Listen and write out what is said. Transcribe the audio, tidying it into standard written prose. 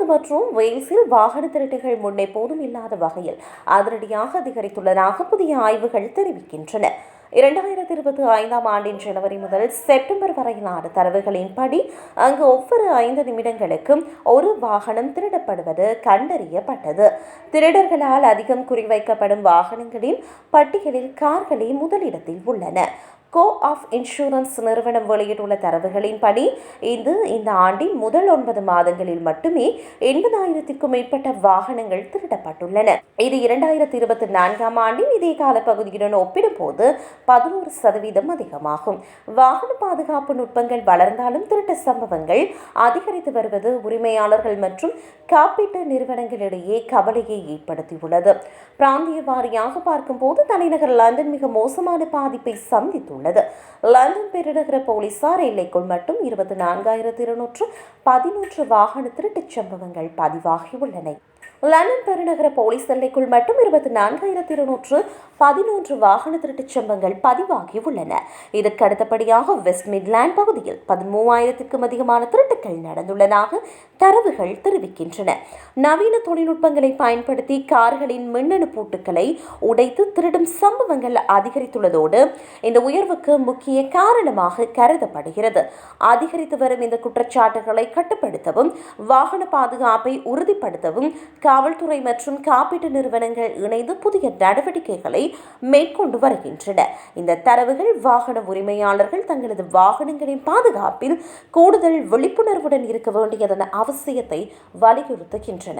இங்கிலாந்து மற்றும் வேல்ஸில் வாகன திருட்டுகள் முன்னெப்போதும் இல்லாத வகையில் அதிரடியாக அதிகரித்துள்ளதாக புதிய ஆய்வுகள் தெரிவிக்கின்றன. 2025ஆம் ஆண்டின் ஜனவரி முதல் செப்டம்பர் வரையிலான தரவுகளின்படி அங்கு ஒவ்வொரு 5 நிமிடங்களுக்கும் ஒரு வாகனம் திருடப்படுவது கண்டறியப்பட்டது. திருடர்களால் அதிகம் குறிவைக்கப்படும் வாகனங்களின் பட்டியலில் கார்களே முதலிடத்தில் உள்ளன. கோ ஆஃப் இன்சூரன்ஸ் நிறுவனம் வெளியிட்டுள்ள தரவுகளின்படி இந்த ஆண்டின் முதல் 9 மாதங்களில் மட்டுமே 80,000க்கும் மேற்பட்ட வாகனங்கள் திருடப்பட்டுள்ளன. இது 2024ஆம் ஆண்டின் இதே கால பகுதியுடன் ஒப்பிடும்போது 11% அதிகமாகும். வாகன பாதுகாப்பு நுட்பங்கள் வளர்ந்தாலும் திருட்ட சம்பவங்கள் அதிகரித்து வருவது உரிமையாளர்கள் மற்றும் காப்பீட்டு நிறுவனங்களிடையே கவலையை ஏற்படுத்தியுள்ளது. பிராந்திய வாரியாக பார்க்கும்போது தலைநகர் லண்டன் மிக மோசமான பாதிப்பை சந்தித்துள்ளது. லண்டன் பெருநகர போலீசார் எல்லைக்குள் மட்டும் 24,211 வாகன திருட்டுச் சம்பவங்கள் பதிவாகியுள்ளன. லண்டன் பெருநகர போலீஸ் எல்லைக்குள் மட்டும் 24,211 வாகன திருட்டுச் சம்பவங்கள் பதிவாகியுள்ளன. இதற்கு அடுத்தபடியாக வெஸ்ட் மிட்லாண்ட் பகுதியில் 13,000க்கும் அதிகமான திருட்டுகள் நடந்துள்ளதாக தரவுகள் தெரிவிக்கின்றன. நவீன தொழில்நுட்பங்களை பயன்படுத்தி கார்களின் மின்னணு பூட்டுக்களை உடைத்து திருடும் சம்பவங்கள் அதிகரித்துள்ளதோடு இந்த உயர்வுக்கு முக்கிய காரணமாக கருதப்படுகிறது. அதிகரித்து வரும் இந்த குற்றச்சாட்டுகளை கட்டுப்படுத்தவும் வாகன பாதுகாப்பை உறுதிப்படுத்தவும் காவல்துறை மற்றும் காப்பீட்டு நிறுவனங்கள் இணைந்து புதிய நடவடிக்கைகளை மேற்கொண்டு வருகின்றன. இந்த தரவுகள் வாகன உரிமையாளர்கள் தங்களது வாகனங்களின் பாதுகாப்பில் கூடுதல் விழிப்புணர்வுடன் இருக்க வேண்டியதன் அவசியத்தை வலியுறுத்துகின்றன.